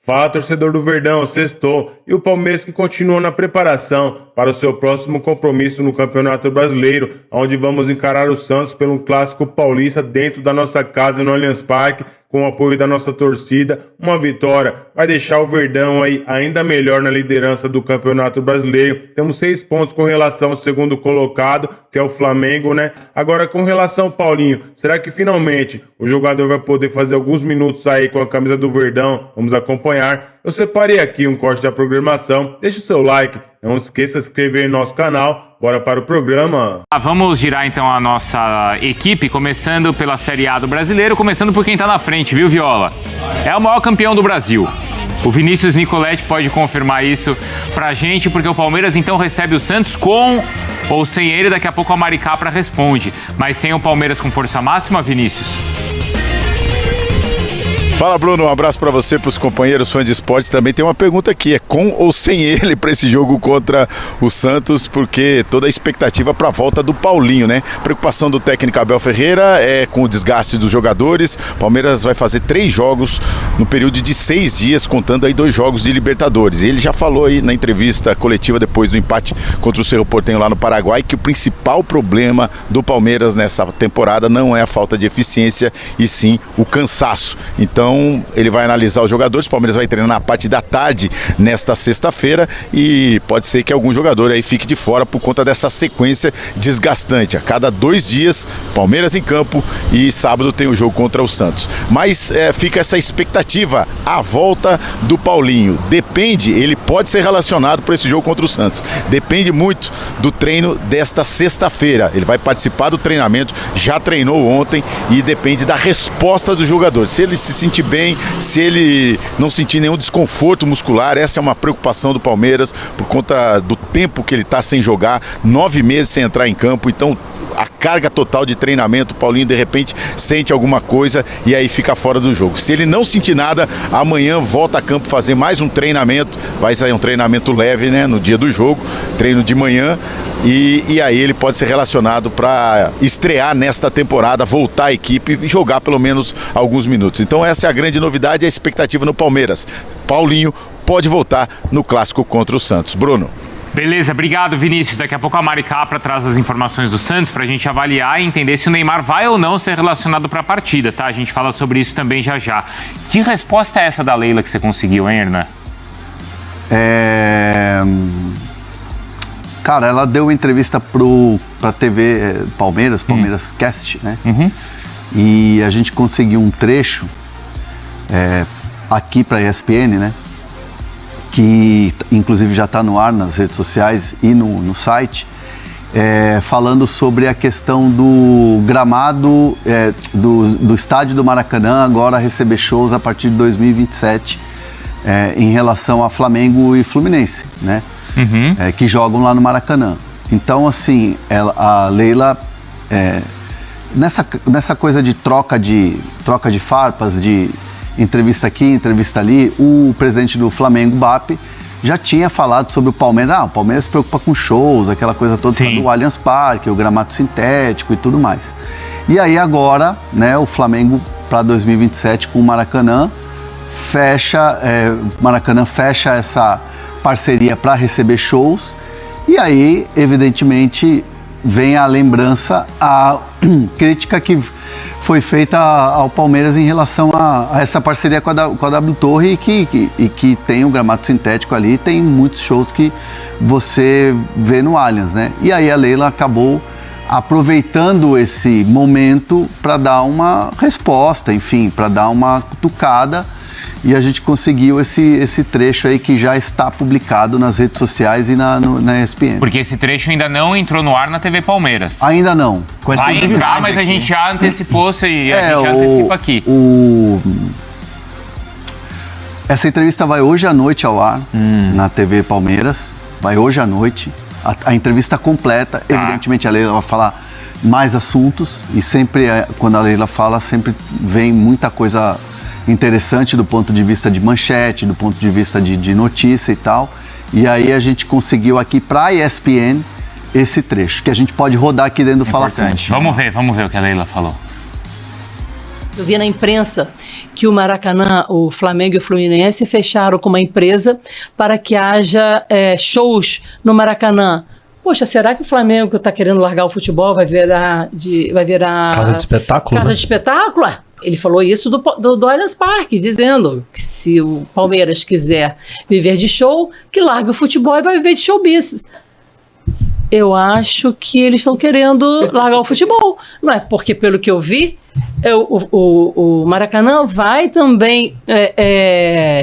Fala, torcedor do Verdão, sextou. E o Palmeiras que continua na preparação para o seu próximo compromisso no Campeonato Brasileiro, onde vamos encarar o Santos pelo Clássico Paulista dentro da nossa casa no Allianz Parque, com o apoio da nossa torcida. Uma vitória vai deixar o Verdão aí ainda melhor na liderança do Campeonato Brasileiro. Temos 6 pontos com relação ao segundo colocado, que é o Flamengo, né? Agora, com relação ao Paulinho, será que finalmente o jogador vai poder fazer alguns minutos aí com a camisa do Verdão? Vamos acompanhar. Eu separei aqui um corte da programação. Deixa o seu like, não esqueça de se inscrever no nosso canal. Bora para o programa. Vamos girar então a nossa equipe, começando pela Série A do Brasileiro, começando por quem tá na frente, viu, Viola? É o maior campeão do Brasil. O Vinícius Nicoletti pode confirmar isso pra gente, porque o Palmeiras então recebe o Santos com ou sem ele. Daqui a pouco a Mari Capra responde. Mas tem o Palmeiras com força máxima, Vinícius? Fala, Bruno, um abraço para você, para os companheiros fãs de esportes. Também tem uma pergunta aqui, é com ou sem ele para esse jogo contra o Santos, porque toda a expectativa para a volta do Paulinho, né? Preocupação do técnico Abel Ferreira é com o desgaste dos jogadores. Palmeiras vai fazer 3 jogos no período de 6 dias, contando aí 2 jogos de Libertadores. Ele já falou aí na entrevista coletiva depois do empate contra o Cerro Porteño lá no Paraguai que o principal problema do Palmeiras nessa temporada não é a falta de eficiência e sim o cansaço. Então ele vai analisar os jogadores. O Palmeiras vai treinar na parte da tarde nesta sexta-feira e pode ser que algum jogador aí fique de fora por conta dessa sequência desgastante. A cada 2 dias, Palmeiras em campo, e sábado tem o jogo contra o Santos. Mas fica essa expectativa, a volta do Paulinho. Depende, ele pode ser relacionado para esse jogo contra o Santos. Depende muito do treino desta sexta-feira. Ele vai participar do treinamento, já treinou ontem e depende da resposta do jogador. Se ele se sentir bem, se ele não sentir nenhum desconforto muscular, essa é uma preocupação do Palmeiras por conta do tempo que ele está sem jogar, 9 meses sem entrar em campo. Então a carga total de treinamento, o Paulinho de repente sente alguma coisa e aí fica fora do jogo. Se ele não sentir nada, amanhã volta a campo fazer mais um treinamento, vai sair um treinamento leve, né, no dia do jogo, treino de manhã, e aí ele pode ser relacionado para estrear nesta temporada, voltar à equipe e jogar pelo menos alguns minutos. Então essa é a grande novidade e a expectativa no Palmeiras. Paulinho pode voltar no clássico contra o Santos. Bruno. Beleza, obrigado, Vinícius. Daqui a pouco a Mari Capra traz as informações do Santos pra gente avaliar e entender se o Neymar vai ou não ser relacionado pra partida, tá? A gente fala sobre isso também já já. Que resposta é essa da Leila que você conseguiu, hein, Hernan? Cara, ela deu uma entrevista pra TV Palmeiras Cast, né? Uhum. E a gente conseguiu um trecho aqui pra ESPN, né? Que inclusive já está no ar nas redes sociais e no site, falando sobre a questão do gramado do estádio do Maracanã agora receber shows a partir de 2027 em relação a Flamengo e Fluminense, né? Uhum. Que jogam lá no Maracanã. Então, assim, a Leila, nessa coisa de troca de farpas, de entrevista aqui, entrevista ali, o presidente do Flamengo, BAP, já tinha falado sobre o Palmeiras. O Palmeiras se preocupa com shows, aquela coisa toda do Allianz Parque, o gramado sintético e tudo mais. E aí agora, né, o Flamengo para 2027 com o Maracanã fecha essa parceria para receber shows. E aí, evidentemente, vem a lembrança, a crítica que foi feita ao Palmeiras em relação a essa parceria com a W Torre e que tem o gramado sintético ali, tem muitos shows que você vê no Allianz, né? E aí a Leila acabou aproveitando esse momento para dar uma resposta, enfim, para dar uma cutucada, e a gente conseguiu esse trecho aí que já está publicado nas redes sociais e na ESPN. Porque esse trecho ainda não entrou no ar na TV Palmeiras. Ainda não. Vai entrar, mas a gente já antecipou isso e a gente já antecipa aqui. Essa entrevista vai hoje à noite ao ar na TV Palmeiras. Vai hoje à noite. A entrevista completa. Evidentemente a Leila vai falar mais assuntos e sempre, quando a Leila fala, sempre vem muita coisa interessante do ponto de vista de manchete, do ponto de vista de notícia e tal. E aí a gente conseguiu aqui para a ESPN esse trecho, que a gente pode rodar aqui dentro do Fala Fonte. Vamos ver o que a Leila falou. Eu vi na imprensa que o Maracanã, o Flamengo e o Fluminense fecharam com uma empresa para que haja shows no Maracanã. Poxa, será que o Flamengo está querendo largar o futebol, vai virar Casa de espetáculo? Casa né? de espetáculo? Ele falou isso do Allianz Parque, dizendo que se o Palmeiras quiser viver de show, que largue o futebol e vai viver de showbiz. Eu acho que eles estão querendo largar o futebol. Não é porque, pelo que eu vi, o Maracanã vai também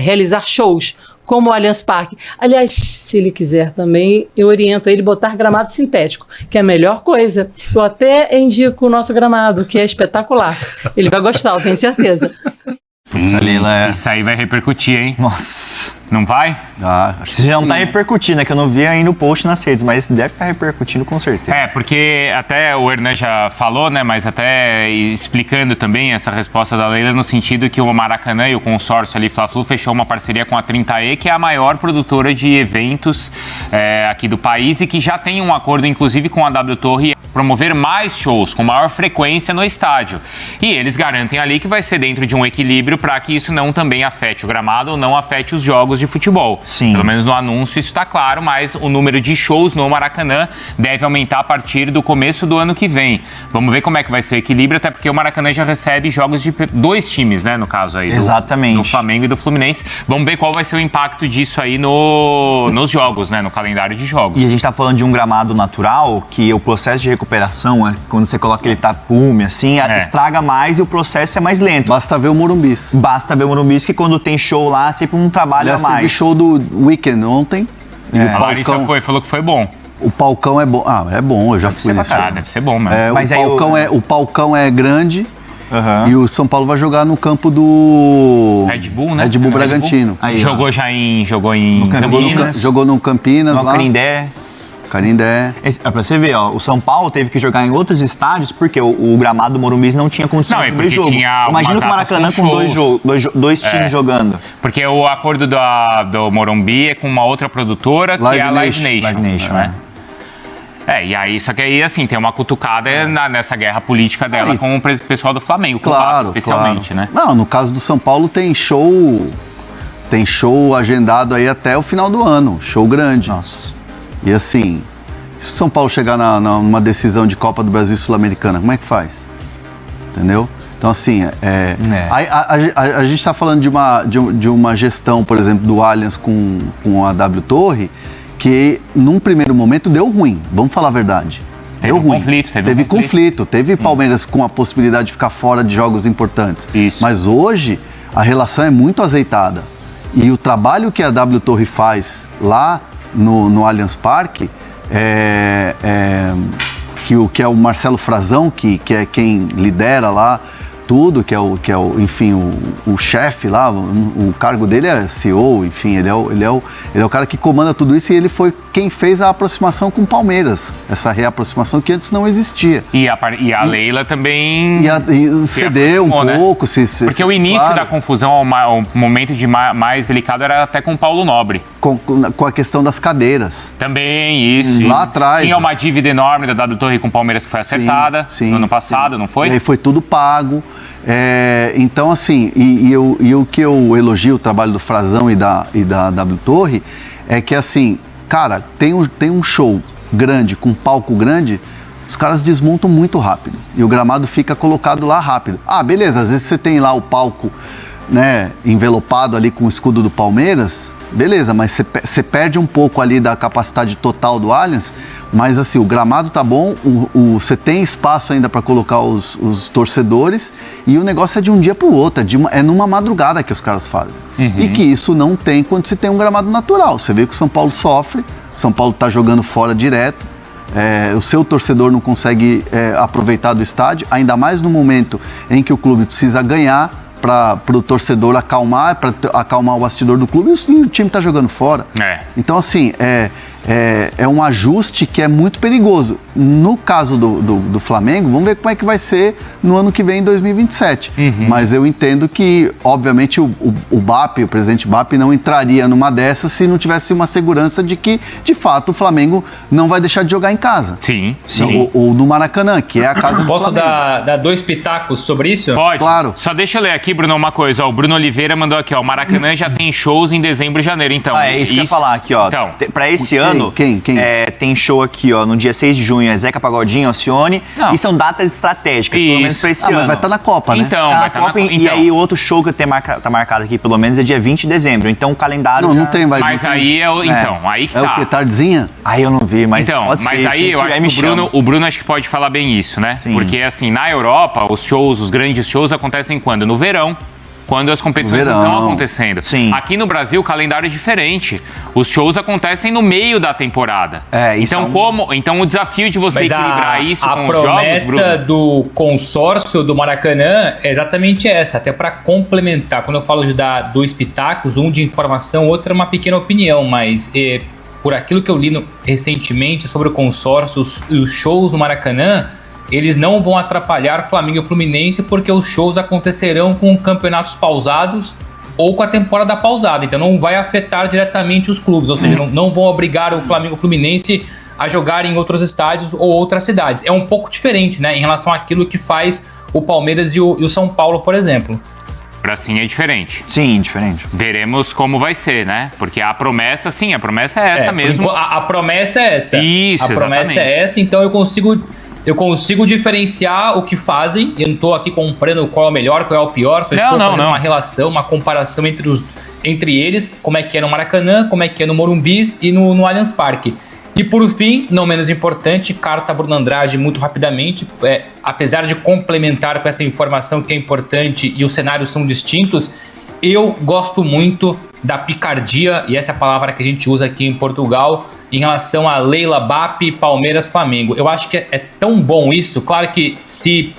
realizar shows, como o Allianz Parque. Aliás, se ele quiser também, eu oriento ele a botar gramado sintético, que é a melhor coisa. Eu até indico o nosso gramado, que é espetacular. Ele vai gostar, eu tenho certeza. Putz, a Leila Isso aí vai repercutir, hein? Nossa. Não vai? Se já não tá repercutindo, é que eu não vi aí no post nas redes, mas deve estar repercutindo com certeza. Porque até o Hernan já falou, né? Mas até explicando também essa resposta da Leila no sentido que o Maracanã e o consórcio ali, Fla-Flu, fechou uma parceria com a 30E, que é a maior produtora de eventos aqui do país e que já tem um acordo, inclusive, com a W Torre, promover mais shows com maior frequência no estádio. E eles garantem ali que vai ser dentro de um equilíbrio para que isso não também afete o gramado ou não afete os jogos de futebol. Sim. Pelo menos no anúncio isso está claro, mas o número de shows no Maracanã deve aumentar a partir do começo do ano que vem. Vamos ver como é que vai ser o equilíbrio, até porque o Maracanã já recebe jogos de 2 times, né, no caso aí. Exatamente. Do Flamengo e do Fluminense. Vamos ver qual vai ser o impacto disso aí nos jogos, né, no calendário de jogos. E a gente tá falando de um gramado natural, que o processo de recuperação, quando você coloca aquele tapume, assim, estraga mais e o processo é mais lento. Basta ver o Morumbis. Basta ver o Morumbi, que quando tem show lá, sempre um trabalho Aliás, a mais. teve show do Weekend ontem. E A Larissa falou que foi bom. O palcão é bom. É bom, eu já fui nesse show. Deve ser bom mesmo. Mas o palcão é grande. Uhum. E o São Paulo vai jogar no campo do Red Bull, né? Red Bull Bragantino. Aí, jogou em Campinas. Jogou no Campinas No lá. Canindé. Pra você ver, ó, o São Paulo teve que jogar em outros estádios porque o gramado do Morumbi não tinha condições de ver jogo. Imagina o Maracanã com dois times jogando. Porque o acordo do Morumbi é com uma outra produtora, que é a Live Nation. Né? E aí, só que aí, assim, tem uma cutucada nessa guerra política dela com o pessoal do Flamengo, claro, especialmente, claro. né? Não, no caso do São Paulo tem show agendado aí até o final do ano, show grande. Nossa. E assim, se o São Paulo chegar numa decisão de Copa do Brasil Sul-Americana, como é que faz? Entendeu? Então assim, a gente está falando de uma gestão, por exemplo, do Allianz com a W Torre, que num primeiro momento deu ruim, vamos falar a verdade. Teve conflito. Teve Palmeiras com a possibilidade de ficar fora de jogos importantes. Isso. Mas hoje a relação é muito azeitada. E o trabalho que a W Torre faz lá no Allianz Parque, que é o Marcelo Frazão, que é quem lidera lá tudo, que é o chefe lá, o cargo dele é CEO, enfim, ele é o cara que comanda tudo isso, e ele foi quem fez a aproximação com o Palmeiras, essa reaproximação que antes não existia. E a Leila também cedeu um pouco. Né? Porque o início da confusão, o momento mais delicado era até com o Paulo Nobre. Com a questão das cadeiras. Também, isso. Lá atrás. Tinha uma dívida enorme da W Torre com o Palmeiras que foi acertada no ano passado, não foi? E aí foi tudo pago. Então, assim, e o que eu elogio o trabalho do Frazão e da W Torre é que, assim, cara, tem um show grande, com palco grande, os caras desmontam muito rápido. E o gramado fica colocado lá rápido. Beleza, às vezes você tem lá o palco, né, envelopado ali com o escudo do Palmeiras, beleza, mas você perde um pouco ali da capacidade total do Allianz, mas assim, o gramado tá bom, você tem espaço ainda para colocar os torcedores, e o negócio é de um dia para o outro, é numa madrugada que os caras fazem. E que isso não tem quando se tem um gramado natural. Você vê que o São Paulo sofre, São Paulo tá jogando fora direto, o seu torcedor não consegue aproveitar do estádio, ainda mais no momento em que o clube precisa ganhar para o torcedor acalmar, para acalmar o bastidor do clube, e o time está jogando fora. Então, assim, é um ajuste que é muito perigoso. No caso do Flamengo, vamos ver como é que vai ser no ano que vem, em 2027. Mas eu entendo que, obviamente, o BAP, o presidente BAP, não entraria numa dessas se não tivesse uma segurança de que, de fato, o Flamengo não vai deixar de jogar em casa. Sim. Ou no Maracanã, que é a casa do Posso Flamengo. dar 2 pitacos sobre isso? Pode. Claro. Só deixa eu ler aqui, Bruno, uma coisa. Ó, o Bruno Oliveira mandou aqui, ó. O Maracanã já tem shows em dezembro e janeiro, então. É isso que eu ia falar aqui, ó. Então, pra esse ano, Quem? tem show aqui, ó, no dia 6 de junho, é Zeca Pagodinho, Alcione, Não. e são datas estratégicas, pelo menos pra esse Mas ano. vai estar na Copa, né? Então, Tá vai na estar Copa, e aí o outro show que tá marcado aqui, pelo menos, é dia 20 de dezembro. Então o calendário Não, já... não tem, vai. Mas não tem. aí é o... Então, aí que É tá. o quê? Tardezinha? Aí eu não vi, mas Então, pode mas ser. aí se eu tiver, acho me que chama. o Bruno acho que pode falar bem isso, né? Sim. Porque assim, na Europa, os grandes shows acontecem quando? No verão. Quando as competições No não verão. estão acontecendo. Sim. Aqui no Brasil, o calendário é diferente. Os shows acontecem no meio da temporada. Isso Então o desafio de você Mas equilibrar isso a com os jogos, promessa Bruno... do consórcio do Maracanã é exatamente essa, até para complementar. Quando eu falo de dar 2 pitacos, um de informação, outro é uma pequena opinião, mas por aquilo que eu li recentemente sobre o consórcio, os shows no Maracanã, eles não vão atrapalhar Flamengo e Fluminense porque os shows acontecerão com campeonatos pausados ou com a temporada pausada, então não vai afetar diretamente os clubes, ou seja, não vão obrigar o Flamengo e o Fluminense a jogar em outros estádios ou outras cidades. É um pouco diferente, né, em relação àquilo que faz o Palmeiras e o São Paulo, por exemplo. Assim é diferente. Sim, diferente. Veremos como vai ser, né? Porque a promessa, sim, a promessa é essa mesmo. A promessa é essa. Isso, a promessa exatamente. é essa, então eu consigo diferenciar o que fazem. Eu não estou aqui comprando qual é o melhor, qual é o pior, só estou fazendo uma relação, uma comparação entre eles, como é que é no Maracanã, como é que é no Morumbis e no Allianz Parque. E por fim, não menos importante, carta Bruno Andrade muito rapidamente, apesar de complementar com essa informação que é importante e os cenários são distintos, eu gosto muito da picardia, e essa é a palavra que a gente usa aqui em Portugal, em relação a Leila BAP, Palmeiras, Flamengo. Eu acho que é tão bom isso, claro que se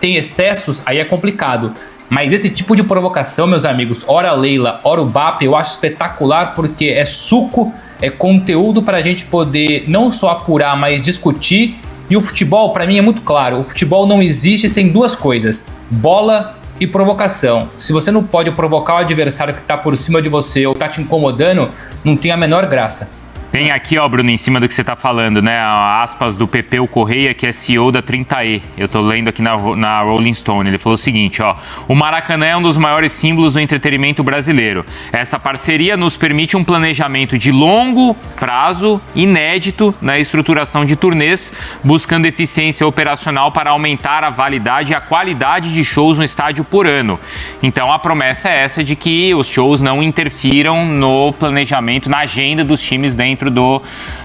tem excessos, aí é complicado. Mas esse tipo de provocação, meus amigos, ora Leila, ora o BAP, eu acho espetacular porque é suco, é conteúdo para a gente poder não só apurar, mas discutir. E o futebol, para mim, é muito claro. O futebol não existe sem 2 coisas: bola e provocação. Se você não pode provocar o adversário que está por cima de você ou está te incomodando, não tem a menor graça. Tem aqui, ó, Bruno, em cima do que você tá falando, né? Aspas do Pepeu Correia, que é CEO da 30E. Eu tô lendo aqui na Rolling Stone. Ele falou o seguinte, ó: o Maracanã é um dos maiores símbolos do entretenimento brasileiro. Essa parceria nos permite um planejamento de longo prazo, inédito, na estruturação de turnês, buscando eficiência operacional para aumentar a validade e a qualidade de shows no estádio por ano. Então a promessa é essa de que os shows não interfiram no planejamento, na agenda dos times dentro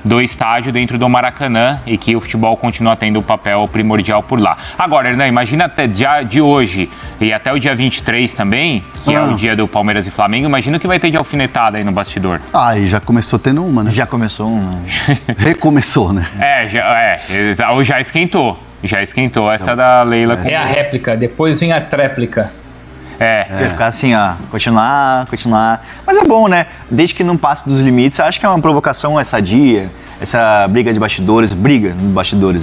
do estádio, dentro do Maracanã, e que o futebol continua tendo um papel primordial por lá. Agora, Hernan, imagina até de hoje e até o dia 23 também, que é o dia do Palmeiras e Flamengo, imagina o que vai ter de alfinetada aí no bastidor. E já começou tendo uma, né? Já começou uma. Recomeçou, né? Já esquentou. Já esquentou essa da Leila. É a réplica, depois vem a tréplica. Vai ficar assim, ó, continuar. Mas é bom, né? Desde que não passe dos limites, acho que é uma provocação sadia. Essa briga de bastidores,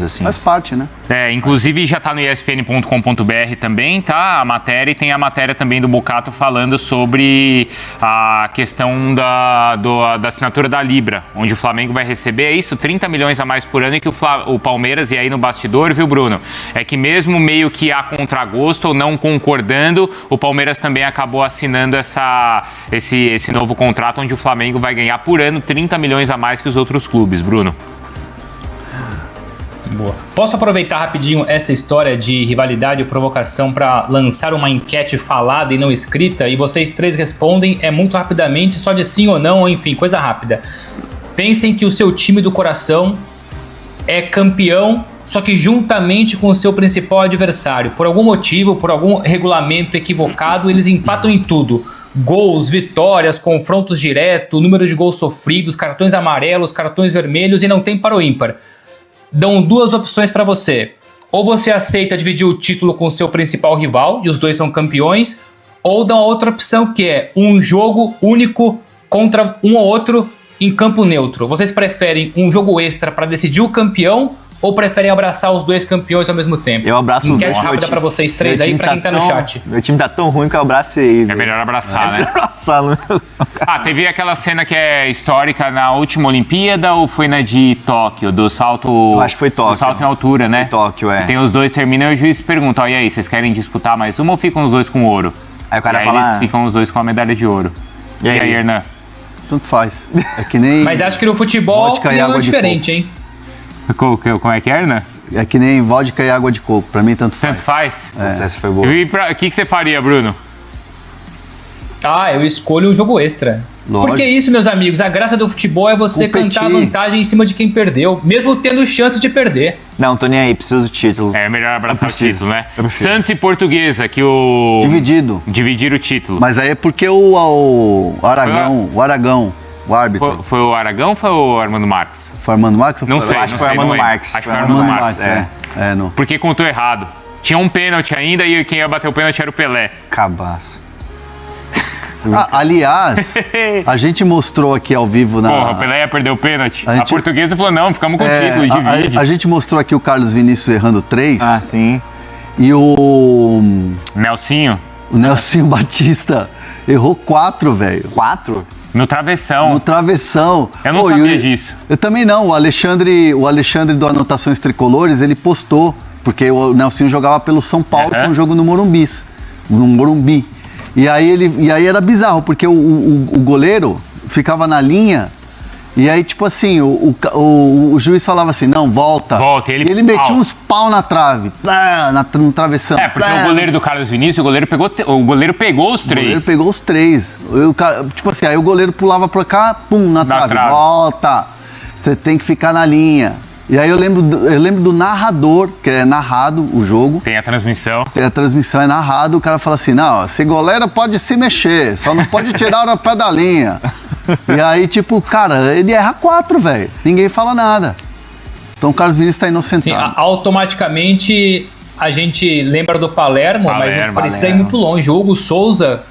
assim. Faz parte, né? Inclusive já tá no espn.com.br também, tá? A matéria, e tem a matéria também do Bocato falando sobre a questão da assinatura da Libra, onde o Flamengo vai receber, 30 milhões a mais por ano, e que o Palmeiras, e aí no bastidor, viu, Bruno? É que mesmo meio que a contragosto ou não concordando, o Palmeiras também acabou assinando esse novo contrato, onde o Flamengo vai ganhar por ano 30 milhões a mais que os outros clubes, Bruno. Boa. Posso aproveitar rapidinho essa história de rivalidade e provocação para lançar uma enquete falada e não escrita, e vocês 3 respondem muito rapidamente, só de sim ou não, ou enfim, coisa rápida. Pensem que o seu time do coração é campeão, só que juntamente com o seu principal adversário. Por algum motivo, por algum regulamento equivocado, eles empatam em tudo. Gols, vitórias, confrontos diretos, número de gols sofridos, cartões amarelos, cartões vermelhos, e não tem para o ímpar. Dão 2 opções para você. Ou você aceita dividir o título com o seu principal rival, e os 2 são campeões, ou dão a outra opção, que é um jogo único contra um ou outro, em campo neutro, vocês preferem um jogo extra para decidir o campeão ou preferem abraçar os 2 campeões ao mesmo tempo? Eu abraço os Enquete dois. rápida pra vocês 3 aí, pra quem tá no chat. Meu time tá tão ruim que eu abracei. É melhor abraçar, né? Abraçá-lo. Teve aquela cena que é histórica na última Olimpíada ou foi na de Tóquio, do salto... Eu acho que foi Tóquio. Do salto em altura, né? Foi Tóquio, é. E tem os dois terminam e o juiz pergunta, e aí, vocês querem disputar mais uma ou ficam os dois com ouro? Aí o cara e aí fala... eles ficam os dois com a medalha de ouro. E aí, Hernan? Tanto faz. É que nem... Mas acho que no futebol vodka e não água é de diferente, hein? Como é que é, Hernan? É que nem vodka e água de coco. Pra mim, tanto faz. Tanto faz? Essa foi boa. E o que você faria, Bruno? Eu escolho o jogo extra. Lógico. Porque isso, meus amigos, a graça do futebol é você Competir. cantar vantagem em cima de quem perdeu, mesmo tendo chance de perder. Não, tô nem aí, preciso do título. É melhor abraçar o preciso. título, né? Eu prefiro. Santos e Portuguesa, que o... Dividido. Dividir o título. Mas aí é porque o Aragão, o árbitro. Foi o Aragão ou foi o Armando Marques? Foi Armando Marques? Ou Não foi sei, acho não que foi sei, Armando não lembro. Marques. Acho que Foi foi Armando Armando Marques, Marques, não. Porque contou errado. Tinha um pênalti ainda e quem ia bater o pênalti era o Pelé. Cabaço. Aliás, a gente mostrou aqui ao vivo na... Porra, o Pelé ia perder o pênalti. A A gente- Portuguesa falou, não, ficamos com o título, divide. a gente mostrou aqui o Carlos Vinícius errando 3 Ah, sim. e o Nelsinho, Nelsinho Batista errou 4, velho. 4? no travessão. No travessão. Eu não sabia disso. Eu também não. O Alexandre do Anotações Tricolores, ele postou, porque o Nelsinho jogava pelo São Paulo, foi um jogo no Morumbi. E aí era bizarro, porque o goleiro ficava na linha, e aí, tipo assim, o juiz falava assim, não, volta. Volta, e ele metia pau. uns pau na trave, no travessão. Porque o goleiro do Carlos Vinícius, o goleiro pegou os O goleiro três. pegou os 3. Tipo assim, aí o goleiro pulava pra cá, pum, na trave. Volta. Você tem que ficar na linha. E aí eu lembro do narrador, que é narrado o jogo. Tem a transmissão. A transmissão é narrada, o cara fala assim, não, esse goleiro pode se mexer, só não pode tirar o pé da linha. E aí, tipo, cara, ele erra 4, velho. Ninguém fala nada. Então o Carlos Vinícius tá Sim, inocentado. automaticamente a gente lembra do Palermo, mas não precisa ir muito longe. O Hugo Souza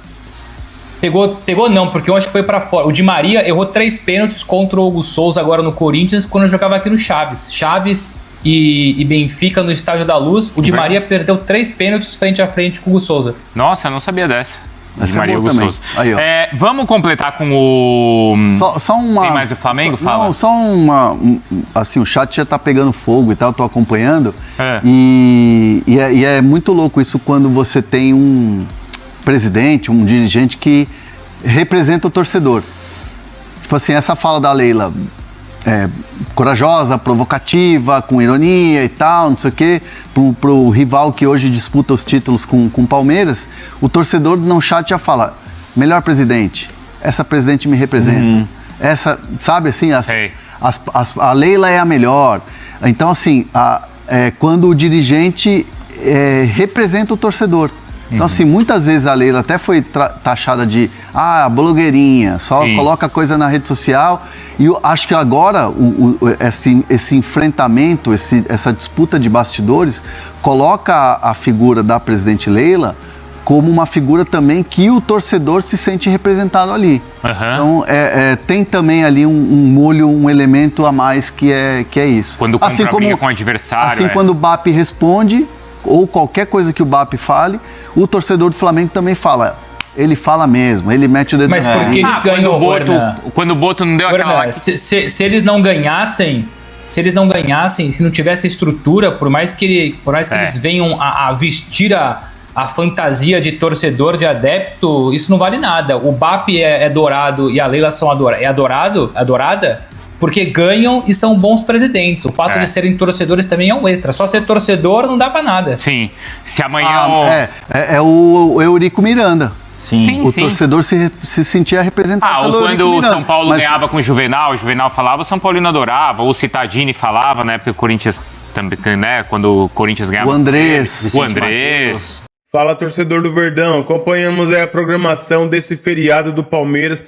pegou não, porque eu acho que foi pra fora. O Di Maria errou 3 pênaltis contra o Hugo Souza agora no Corinthians, quando eu jogava aqui no Chaves. Chaves e Benfica no Estádio da Luz. O Di Maria perdeu 3 pênaltis frente a frente com o Hugo Souza. Nossa, eu não sabia dessa. Essa Di Maria é boa Hugo também. Souza. Aí, ó. Vamos completar com o... Só uma... Tem mais o Flamengo? Fala. Não, só uma... Assim, o chat já tá pegando fogo e tal, tô acompanhando. É. E é muito louco isso quando você tem um presidente, um dirigente que representa o torcedor. Tipo assim, essa fala da Leila é corajosa, provocativa, com ironia e tal, não sei o quê, pro rival que hoje disputa os títulos com o Palmeiras, o torcedor no chat já fala, melhor presidente, essa presidente me representa, essa, sabe assim, a Leila é a melhor. Então assim, quando o dirigente representa o torcedor. Então, assim, muitas vezes a Leila até foi taxada de blogueirinha, só coloca coisa na rede social. E eu acho que agora esse enfrentamento, essa disputa de bastidores, coloca a figura da presidente Leila como uma figura também que o torcedor se sente representado ali. Então, tem também ali um molho, um elemento a mais que é isso. Quando compra briga com o adversário. Assim, quando o BAP responde, ou qualquer coisa que o BAP fale, o torcedor do Flamengo também fala. Ele fala mesmo, ele mete o dedo Mas no porque nariz. eles ganham quando o Boto não deu aquela... Se eles não ganhassem, se não tivesse estrutura, por mais que eles venham a vestir a fantasia de torcedor, de adepto, isso não vale nada. O BAP é dourado e a Leila é adorada porque ganham e são bons presidentes. O fato de serem torcedores também é um extra. Só ser torcedor não dá pra nada. Sim. Se amanhã... É o Eurico Miranda. Sim. O torcedor se sentia representado pelo Eurico quando o Miranda. São Paulo ganhava com o Juvenal falava, o São Paulino adorava, o Citadini falava, né, porque o Corinthians também, né, quando o Corinthians ganhava... O Andrés. O Andrés... Fala, torcedor do Verdão, acompanhamos a programação desse feriado do Palmeiras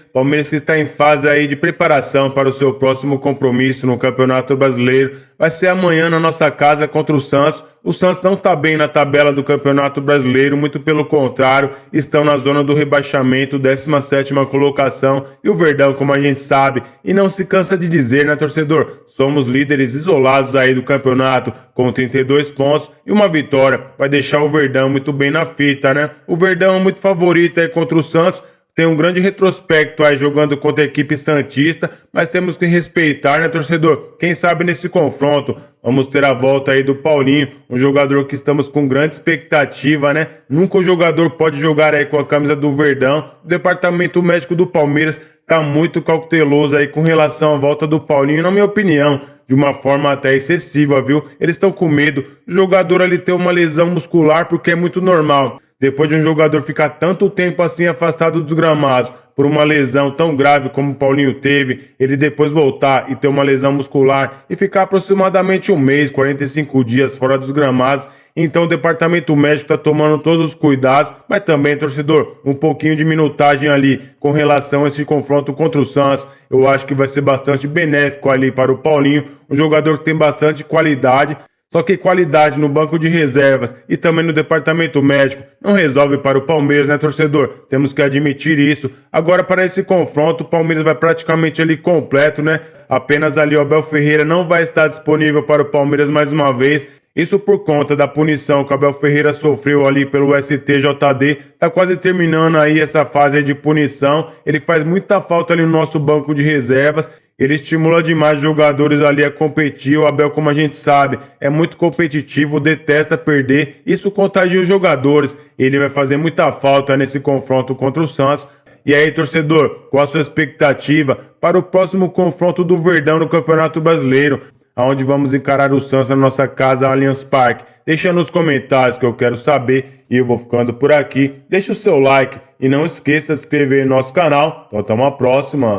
que está em fase aí de preparação para o seu próximo compromisso no Campeonato Brasileiro. vai ser amanhã na nossa casa contra o Santos. O Santos não está bem na tabela do Campeonato Brasileiro, muito pelo contrário, estão na zona do rebaixamento, 17ª colocação, e o Verdão, como a gente sabe, e não se cansa de dizer, né, torcedor? Somos líderes isolados aí do campeonato, com 32 pontos, e uma vitória vai deixar o Verdão muito bem na fita, né? O Verdão é muito favorito aí contra o Santos, tem um grande retrospecto aí jogando contra a equipe santista, mas temos que respeitar, né, torcedor? Quem sabe nesse confronto vamos ter a volta aí do Paulinho, um jogador que estamos com grande expectativa, né? Nunca o jogador pode jogar aí com a camisa do Verdão. O departamento médico do Palmeiras tá muito cauteloso aí com relação à volta do Paulinho, na minha opinião, de uma forma até excessiva, viu? Eles estão com medo do jogador ali ter uma lesão muscular, porque é muito normal. Depois de um jogador ficar tanto tempo assim afastado dos gramados por uma lesão tão grave como o Paulinho teve, ele depois voltar e ter uma lesão muscular e ficar aproximadamente um mês, 45 dias fora dos gramados, então o departamento médico está tomando todos os cuidados, mas também, torcedor, um pouquinho de minutagem ali com relação a esse confronto contra o Santos, eu acho que vai ser bastante benéfico ali para o Paulinho, um jogador que tem bastante qualidade. Só que qualidade no banco de reservas e também no departamento médico não resolve para o Palmeiras, né, torcedor? Temos que admitir isso. Agora, para esse confronto, o Palmeiras vai praticamente ali completo, né? Apenas ali o Abel Ferreira não vai estar disponível para o Palmeiras mais uma vez. Isso por conta da punição que o Abel Ferreira sofreu ali pelo STJD. Tá quase terminando aí essa fase aí de punição. Ele faz muita falta ali no nosso banco de reservas. Ele estimula demais os jogadores ali a competir. O Abel, como a gente sabe, é muito competitivo, detesta perder. Isso contagia os jogadores. Ele vai fazer muita falta nesse confronto contra o Santos. E aí, torcedor, qual a sua expectativa para o próximo confronto do Verdão no Campeonato Brasileiro, onde vamos encarar o Santos na nossa casa, Allianz Parque? Deixa nos comentários que eu quero saber. E eu vou ficando por aqui. Deixa o seu like e não esqueça de se inscrever no nosso canal. Então, até uma próxima.